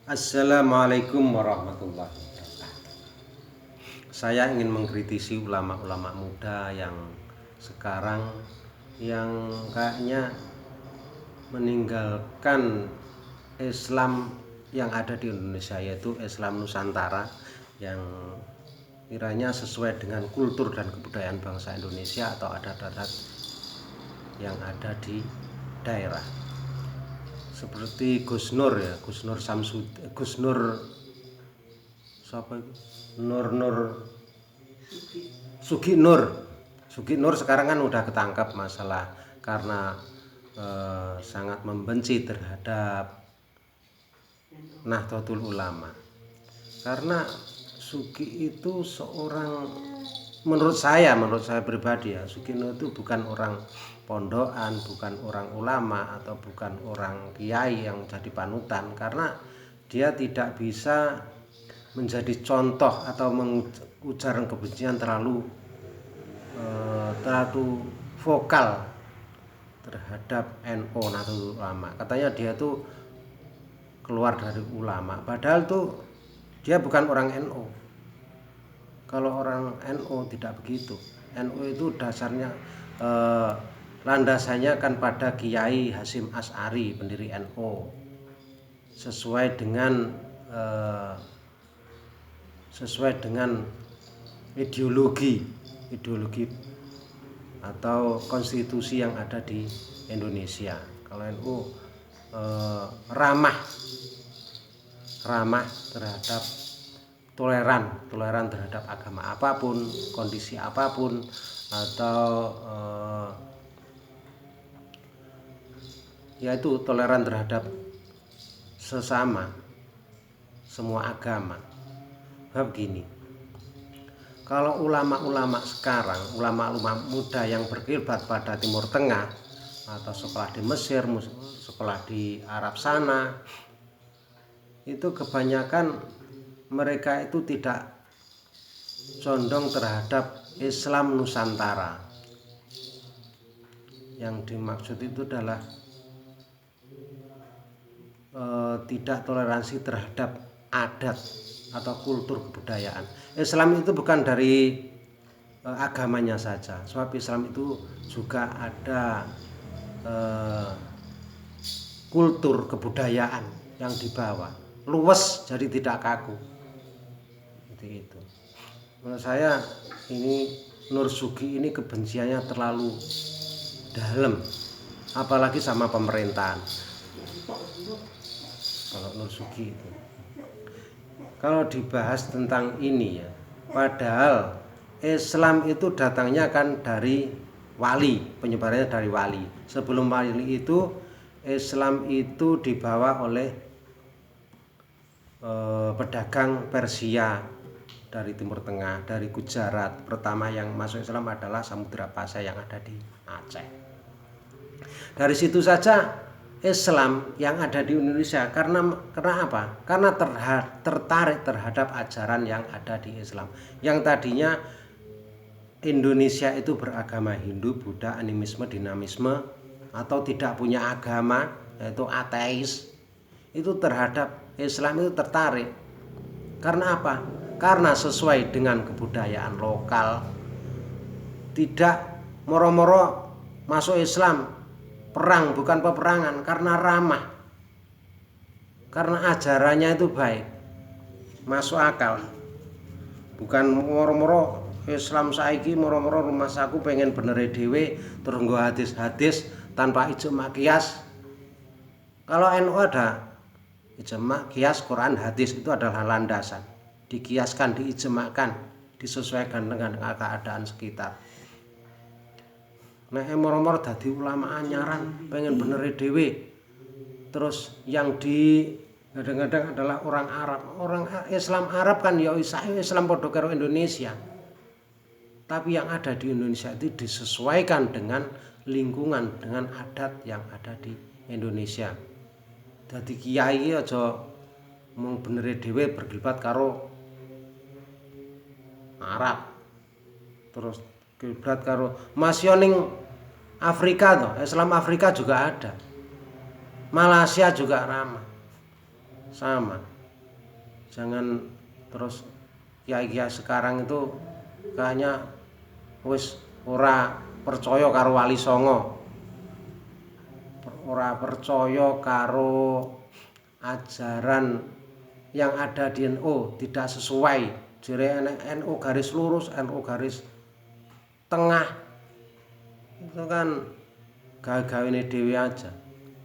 Assalamualaikum warahmatullahi wabarakatuh. Saya ingin mengkritisi ulama-ulama muda yang sekarang yang kayaknya meninggalkan Islam yang ada di Indonesia, yaitu Islam Nusantara yang kiranya sesuai dengan kultur dan kebudayaan bangsa Indonesia atau adat-adat yang ada di daerah. Seperti Gus Nur ya, Gus Nur siapa itu? Sugi Nur sekarang kan udah ketangkap masalah karena sangat membenci terhadap Nahdlatul Ulama. Karena Sugi itu seorang, menurut saya pribadi ya, Sugi Nur itu bukan orang pondokan, bukan orang ulama atau bukan orang kiai yang jadi panutan, karena dia tidak bisa menjadi contoh atau ujaran kebencian terlalu vokal terhadap NU Nahdlatul Ulama. Katanya dia tuh keluar dari ulama, padahal tuh dia bukan orang NU. Kalau orang NU tidak begitu. NU itu dasarnya landasannya kan pada Kiai Hasyim Asy'ari, pendiri NU, sesuai dengan ideologi atau konstitusi yang ada di Indonesia. Kalau NU ramah terhadap toleran terhadap agama apapun, kondisi apapun, atau yaitu toleran terhadap sesama, semua agama. Begini, kalau ulama-ulama sekarang, ulama-ulama muda yang berkiblat pada Timur Tengah atau sekolah di Mesir, sekolah di Arab sana, itu kebanyakan mereka itu tidak condong terhadap Islam Nusantara. Yang dimaksud itu adalah tidak toleransi terhadap adat atau kultur kebudayaan. Islam itu bukan dari agamanya saja, sebab Islam itu juga ada kultur kebudayaan yang dibawa, luwes jadi tidak kaku. Seperti itu. Menurut saya ini Nur Sugi ini kebenciannya terlalu dalam, apalagi sama pemerintahan. Kalau Nur Sugi itu, kalau dibahas tentang ini ya, padahal Islam itu datangnya kan dari wali, penyebarannya dari wali. Sebelum wali itu, Islam itu dibawa oleh pedagang Persia dari Timur Tengah, dari Gujarat. Pertama yang masuk Islam adalah Samudra Pasha yang ada di Aceh. Dari situ saja Islam yang ada di Indonesia, karena apa? Karena tertarik terhadap ajaran yang ada di Islam. Yang tadinya Indonesia itu beragama Hindu, Buddha, animisme, dinamisme, atau tidak punya agama, yaitu ateis, itu terhadap Islam itu tertarik. Karena apa? Karena sesuai dengan kebudayaan lokal, tidak moro-moro masuk Islam, perang bukan peperangan, karena ramah, karena ajarannya itu baik, masuk akal. Bukan moro-moro Islam saiki, moro-moro rumah saku pengen bener dhewe terus nggo hadis-hadis tanpa ijma qiyas. Kalau NU ada ijma qiyas, Quran, hadis itu adalah landasan, dikiaskan, diijmakan, disesuaikan dengan keadaan sekitar. Nah, moro-moro dadi ulama anyaran pengen bener dhewe, terus yang di kadang-kadang adalah orang Arab. Orang Islam Arab kan ya Islam padha karo Indonesia, tapi yang ada di Indonesia itu disesuaikan dengan lingkungan, dengan adat yang ada di Indonesia. Dadi kiai aja mung bener dhewe berkiblat karo Arab, terus kiblat karo masyoning Afrika toh, Islam Afrika juga ada. Malaysia juga ramah. Sama. Jangan terus kiai-kiai sekarang itu kayaknya wis ora percaya karo Wali Songo, ora percaya karo ajaran yang ada di NU, tidak sesuai. Jere NU garis lurus, NU garis tengah, itu kan gawe-gawene dewi aja,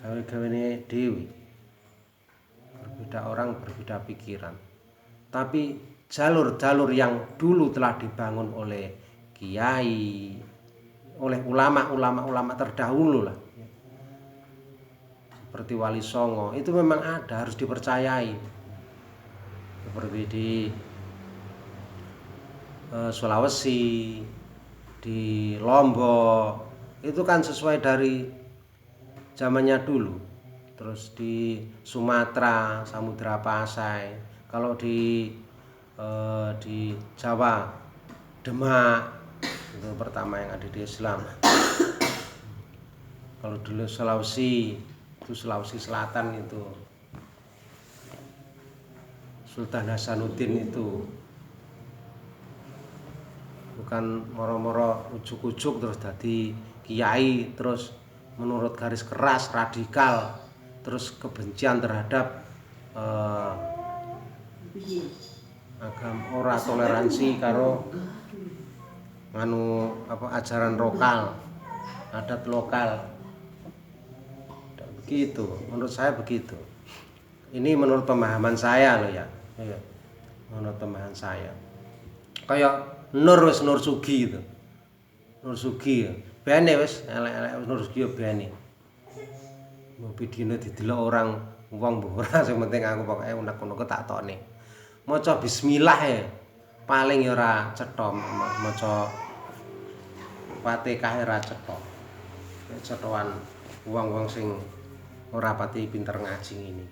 gawe-gawene dewi. Berbeda orang, berbeda pikiran. Tapi jalur-jalur yang dulu telah dibangun oleh kiai, oleh ulama terdahulu lah, seperti Wali Songo, itu memang ada, harus dipercayai. Seperti di Sulawesi, di Lombok, itu kan sesuai dari zamannya dulu. Terus di Sumatera, Samudra Pasai. Kalau di Jawa, Demak, itu pertama yang ada di Islam. Kalau dulu Sulawesi, itu Sulawesi Selatan itu Sultan Hasanuddin itu bukan moro-moro ujuk-ujuk terus jadi kiai, terus menurut garis keras, radikal, terus kebencian terhadap agama, ora toleransi karo ajaran lokal, adat lokal. Begitu, menurut saya begitu. Ini menurut pemahaman saya loh ya. Iya, menurut pemahaman saya. Kayak Nur Sugi itu. Nur Sugi ya. Bene wis elek-elek Nur Sugi ya bene. Mau videone didelok orang wong ora, sing penting aku pokoke unek-unek tak tokne. Maca bismillah ya. Paling ya ora cetha maca Fatihah ora cetha. Cethoan wong-wong sing ora pati pinter ngaji ini.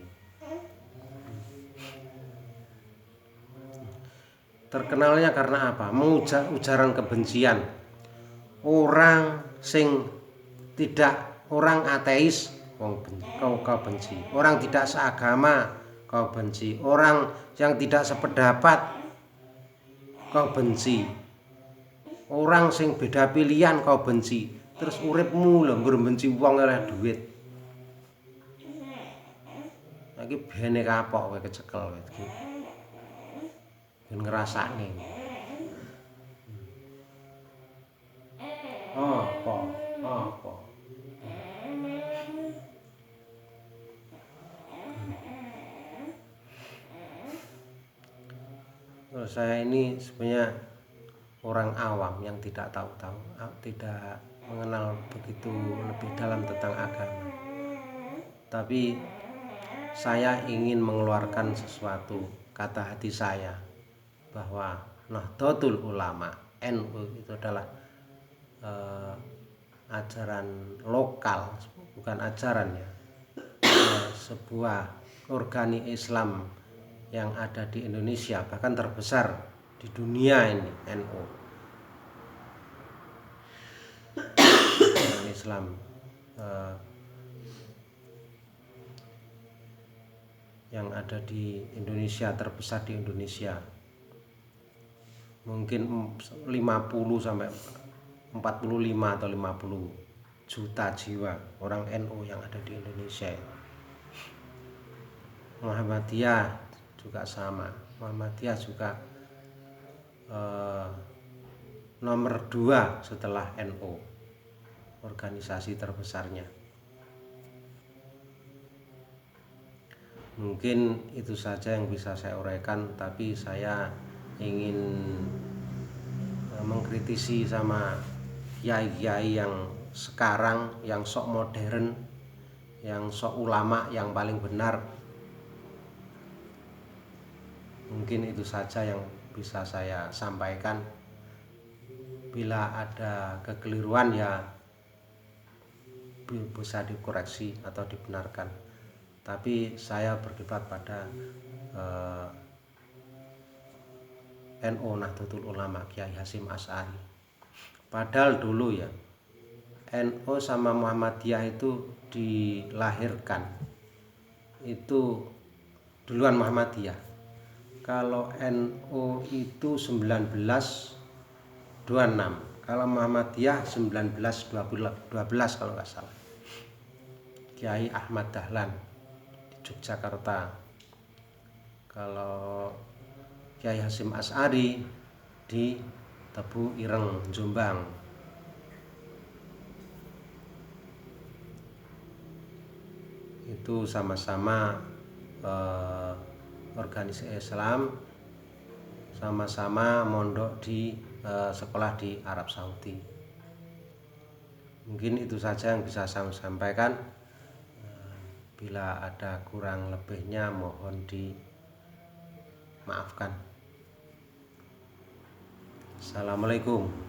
Terkenalnya karena apa? Ujaran kebencian. Orang sing tidak, orang ateis kau benci. Orang tidak seagama kau benci. Orang yang tidak sependapat kau benci. Orang sing beda pilihan kau benci. Terus uripmu lho nggur benci wong oleh duit. Iki bene kapok kowe kecekel kowe. Ngerasane. Apa? Saya ini sebenarnya orang awam yang tidak tahu-tahu, tidak mengenal begitu lebih dalam tentang agama. Tapi saya ingin mengeluarkan sesuatu kata hati saya, bahwa Nahdlatul Ulama NU itu adalah ajaran lokal, bukan ajaran ya, sebuah organi Islam yang ada di Indonesia, bahkan terbesar di dunia ini, NU Islam yang ada di Indonesia, terbesar di Indonesia. Mungkin 50 sampai 45 atau 50 juta jiwa orang NU yang ada di Indonesia. Muhammadiyah juga sama. Muhammadiyah juga nomor 2 setelah NU, organisasi terbesarnya. Mungkin itu saja yang bisa saya uraikan, tapi saya ingin mengkritisi sama kiai-kiai yang sekarang, yang sok modern, yang sok ulama, yang paling benar. Mungkin itu saja yang bisa saya sampaikan. Bila ada kekeliruan ya bisa dikoreksi atau dibenarkan. Tapi saya berdebat pada NU Nahdlatul Ulama Kiai Hasyim Asy'ari. Padahal dulu ya NU sama Muhammadiyah itu dilahirkan itu duluan Muhammadiyah. Kalau NU itu 1926, kalau Muhammadiyah 1912 kalau nggak salah. Kiai Ahmad Dahlan di Yogyakarta. Kalau Kiai Hasyim Asy'ari di Tebu Ireng, Jombang. Itu sama-sama organisasi Islam, sama-sama mondok di sekolah di Arab Saudi. Mungkin itu saja yang bisa saya sampaikan. Bila ada kurang lebihnya mohon dimaafkan. Assalamualaikum.